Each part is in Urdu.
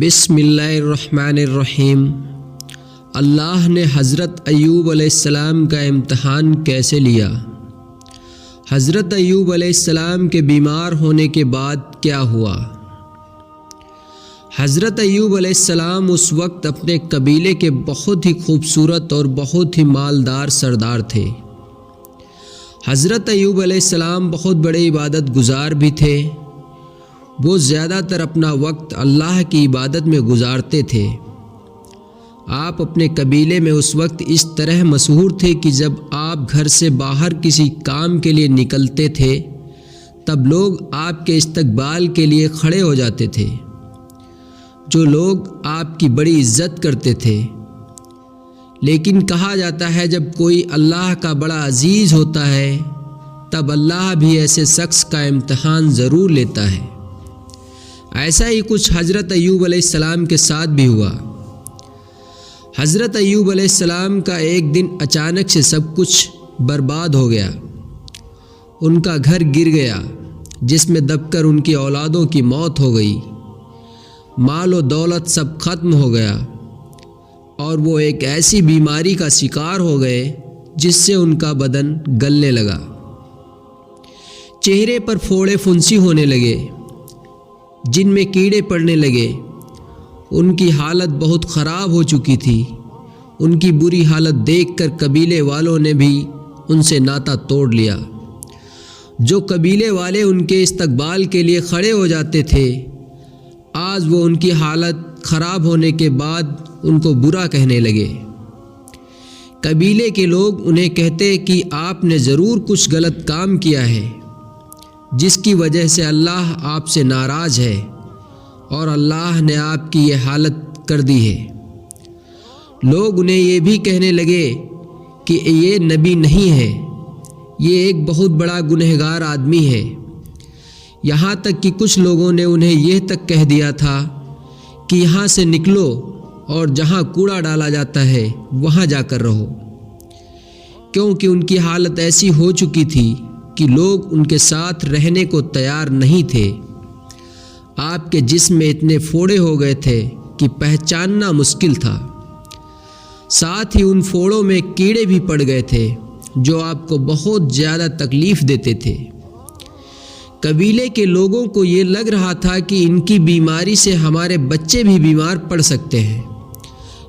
بسم اللہ الرحمن الرحیم۔ اللہ نے حضرت ایوب علیہ السلام کا امتحان کیسے لیا؟ حضرت ایوب علیہ السلام کے بیمار ہونے کے بعد کیا ہوا؟ حضرت ایوب علیہ السلام اس وقت اپنے قبیلے کے بہت ہی خوبصورت اور بہت ہی مالدار سردار تھے۔ حضرت ایوب علیہ السلام بہت بڑے عبادت گزار بھی تھے۔ وہ زیادہ تر اپنا وقت اللہ کی عبادت میں گزارتے تھے۔ آپ اپنے قبیلے میں اس وقت اس طرح مشہور تھے کہ جب آپ گھر سے باہر کسی کام کے لیے نکلتے تھے تب لوگ آپ کے استقبال کے لیے کھڑے ہو جاتے تھے۔ جو لوگ آپ کی بڑی عزت کرتے تھے۔ لیکن کہا جاتا ہے جب کوئی اللہ کا بڑا عزیز ہوتا ہے تب اللہ بھی ایسے شخص کا امتحان ضرور لیتا ہے۔ ایسا ہی کچھ حضرت ایوب علیہ السلام کے ساتھ بھی ہوا۔ حضرت ایوب علیہ السلام کا ایک دن اچانک سے سب کچھ برباد ہو گیا۔ ان کا گھر گر گیا جس میں دب کر ان کی اولادوں کی موت ہو گئی۔ مال و دولت سب ختم ہو گیا اور وہ ایک ایسی بیماری کا شکار ہو گئے جس سے ان کا بدن گلنے لگا۔ چہرے پر پھوڑے پھنسی ہونے لگے، جن میں کیڑے پڑنے لگے۔ ان کی حالت بہت خراب ہو چکی تھی۔ ان کی بری حالت دیکھ کر قبیلے والوں نے بھی ان سے ناطہ توڑ لیا۔ جو قبیلے والے ان کے استقبال کے لیے کھڑے ہو جاتے تھے آج وہ ان کی حالت خراب ہونے کے بعد ان کو برا کہنے لگے۔ قبیلے کے لوگ انہیں کہتے کہ آپ نے ضرور کچھ غلط کام کیا ہے جس کی وجہ سے اللہ آپ سے ناراض ہے اور اللہ نے آپ کی یہ حالت کر دی ہے۔ لوگ انہیں یہ بھی کہنے لگے کہ یہ نبی نہیں ہے، یہ ایک بہت بڑا گنہگار آدمی ہے۔ یہاں تک کہ کچھ لوگوں نے انہیں یہ تک کہہ دیا تھا کہ یہاں سے نکلو اور جہاں کوڑا ڈالا جاتا ہے وہاں جا کر رہو، کیونکہ ان کی حالت ایسی ہو چکی تھی کہ لوگ ان کے ساتھ رہنے کو تیار نہیں تھے۔ آپ کے جسم میں اتنے پھوڑے ہو گئے تھے کہ پہچاننا مشکل تھا۔ ساتھ ہی ان پھوڑوں میں کیڑے بھی پڑ گئے تھے جو آپ کو بہت زیادہ تکلیف دیتے تھے۔ قبیلے کے لوگوں کو یہ لگ رہا تھا کہ ان کی بیماری سے ہمارے بچے بھی بیمار پڑ سکتے ہیں،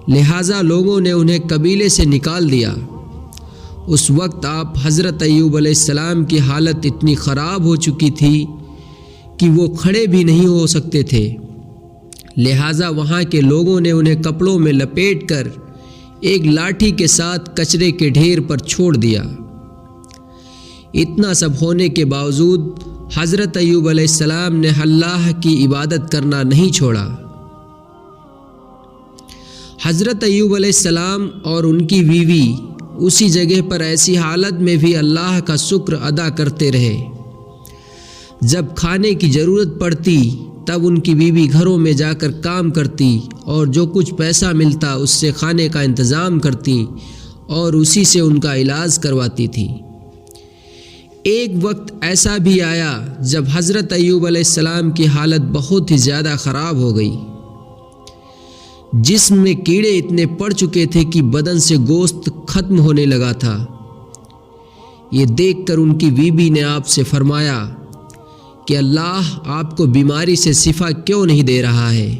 لہٰذا لوگوں نے انہیں قبیلے سے نکال دیا۔ اس وقت آپ حضرت ایوب علیہ السلام کی حالت اتنی خراب ہو چکی تھی کہ وہ کھڑے بھی نہیں ہو سکتے تھے، لہٰذا وہاں کے لوگوں نے انہیں کپڑوں میں لپیٹ کر ایک لاٹھی کے ساتھ کچرے کے ڈھیر پر چھوڑ دیا۔ اتنا سب ہونے کے باوجود حضرت ایوب علیہ السلام نے اللہ کی عبادت کرنا نہیں چھوڑا۔ حضرت ایوب علیہ السلام اور ان کی بیوی اسی جگہ پر ایسی حالت میں بھی اللہ کا شکر ادا کرتے رہے۔ جب کھانے کی ضرورت پڑتی تب ان کی بیوی گھروں میں جا کر کام کرتی اور جو کچھ پیسہ ملتا اس سے کھانے کا انتظام کرتی اور اسی سے ان کا علاج کرواتی تھی۔ ایک وقت ایسا بھی آیا جب حضرت ایوب علیہ السلام کی حالت بہت ہی زیادہ خراب ہو گئی۔ جسم میں کیڑے اتنے پڑ چکے تھے کہ بدن سے گوشت ختم ہونے لگا تھا۔ یہ دیکھ کر ان کی بیوی نے آپ سے فرمایا کہ اللہ آپ کو بیماری سے شفا کیوں نہیں دے رہا ہے؟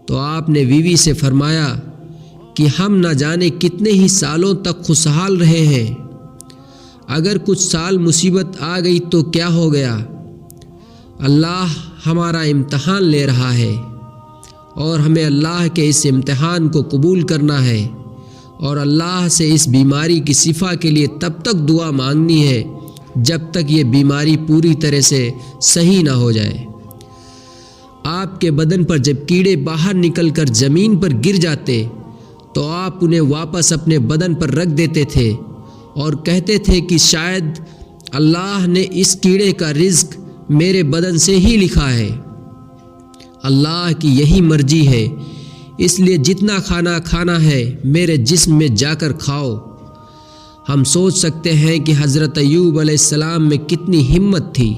تو آپ نے بیوی سے فرمایا کہ ہم نہ جانے کتنے ہی سالوں تک خوشحال رہے ہیں، اگر کچھ سال مصیبت آ گئی تو کیا ہو گیا؟ اللہ ہمارا امتحان لے رہا ہے اور ہمیں اللہ کے اس امتحان کو قبول کرنا ہے اور اللہ سے اس بیماری کی شفا کے لیے تب تک دعا مانگنی ہے جب تک یہ بیماری پوری طرح سے صحیح نہ ہو جائے۔ آپ کے بدن پر جب کیڑے باہر نکل کر زمین پر گر جاتے تو آپ انہیں واپس اپنے بدن پر رکھ دیتے تھے اور کہتے تھے کہ شاید اللہ نے اس کیڑے کا رزق میرے بدن سے ہی لکھا ہے، اللہ کی یہی مرضی ہے، اس لیے جتنا کھانا کھانا ہے میرے جسم میں جا کر کھاؤ۔ ہم سوچ سکتے ہیں کہ حضرت ایوب علیہ السلام میں کتنی ہمت تھی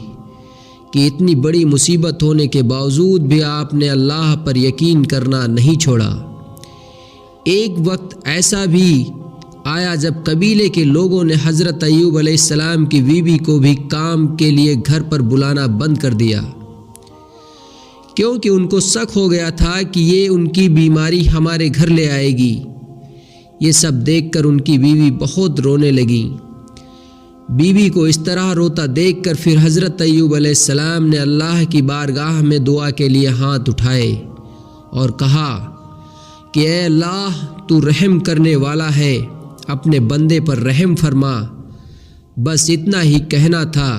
کہ اتنی بڑی مصیبت ہونے کے باوجود بھی آپ نے اللہ پر یقین کرنا نہیں چھوڑا۔ ایک وقت ایسا بھی آیا جب قبیلے کے لوگوں نے حضرت ایوب علیہ السلام کی بیوی کو بھی کام کے لیے گھر پر بلانا بند کر دیا، کیونکہ ان کو شک ہو گیا تھا کہ یہ ان کی بیماری ہمارے گھر لے آئے گی۔ یہ سب دیکھ کر ان کی بیوی بہت رونے لگی۔ بیوی کو اس طرح روتا دیکھ کر پھر حضرت ایوب علیہ السلام نے اللہ کی بارگاہ میں دعا کے لیے ہاتھ اٹھائے اور کہا کہ اے اللہ، تو رحم کرنے والا ہے، اپنے بندے پر رحم فرما۔ بس اتنا ہی کہنا تھا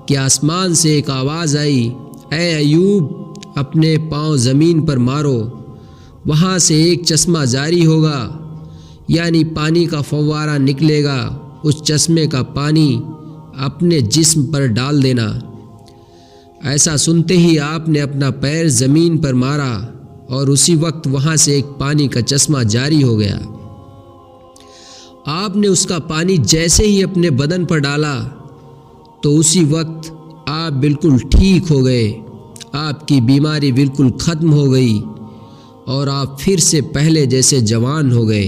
کہ آسمان سے ایک آواز آئی، اے ایوب، اپنے پاؤں زمین پر مارو، وہاں سے ایک چشمہ جاری ہوگا، یعنی پانی کا فوارہ نکلے گا، اس چشمے کا پانی اپنے جسم پر ڈال دینا۔ ایسا سنتے ہی آپ نے اپنا پیر زمین پر مارا اور اسی وقت وہاں سے ایک پانی کا چشمہ جاری ہو گیا۔ آپ نے اس کا پانی جیسے ہی اپنے بدن پر ڈالا تو اسی وقت آپ بالکل ٹھیک ہو گئے، آپ کی بیماری بالکل ختم ہو گئی اور آپ پھر سے پہلے جیسے جوان ہو گئے۔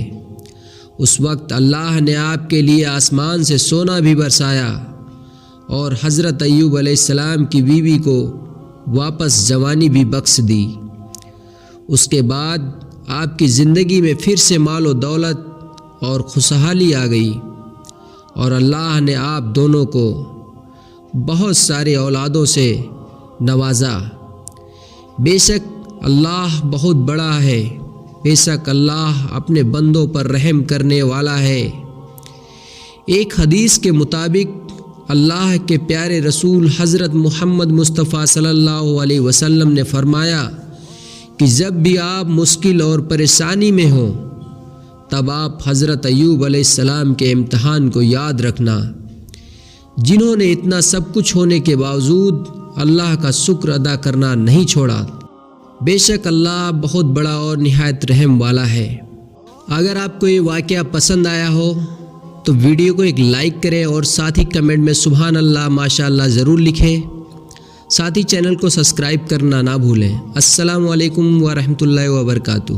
اس وقت اللہ نے آپ کے لیے آسمان سے سونا بھی برسایا اور حضرت ایوب علیہ السلام کی بیوی کو واپس جوانی بھی بخش دی۔ اس کے بعد آپ کی زندگی میں پھر سے مال و دولت اور خوشحالی آ گئی اور اللہ نے آپ دونوں کو بہت سارے اولادوں سے نوازا۔ بے شک اللہ بہت بڑا ہے، بے شک اللہ اپنے بندوں پر رحم کرنے والا ہے۔ ایک حدیث کے مطابق اللہ کے پیارے رسول حضرت محمد مصطفیٰ صلی اللہ علیہ وسلم نے فرمایا کہ جب بھی آپ مشکل اور پریشانی میں ہوں تب آپ حضرت ایوب علیہ السلام کے امتحان کو یاد رکھنا، جنہوں نے اتنا سب کچھ ہونے کے باوجود اللہ کا شکر ادا کرنا نہیں چھوڑا۔ بے شک اللہ بہت بڑا اور نہایت رحم والا ہے۔ اگر آپ کو یہ واقعہ پسند آیا ہو تو ویڈیو کو ایک لائک کریں اور ساتھ ہی کمنٹ میں سبحان اللہ ماشاء اللہ ضرور لکھیں۔ ساتھ ہی چینل کو سبسکرائب کرنا نہ بھولیں۔ السلام علیکم ورحمۃ اللہ وبرکاتہ۔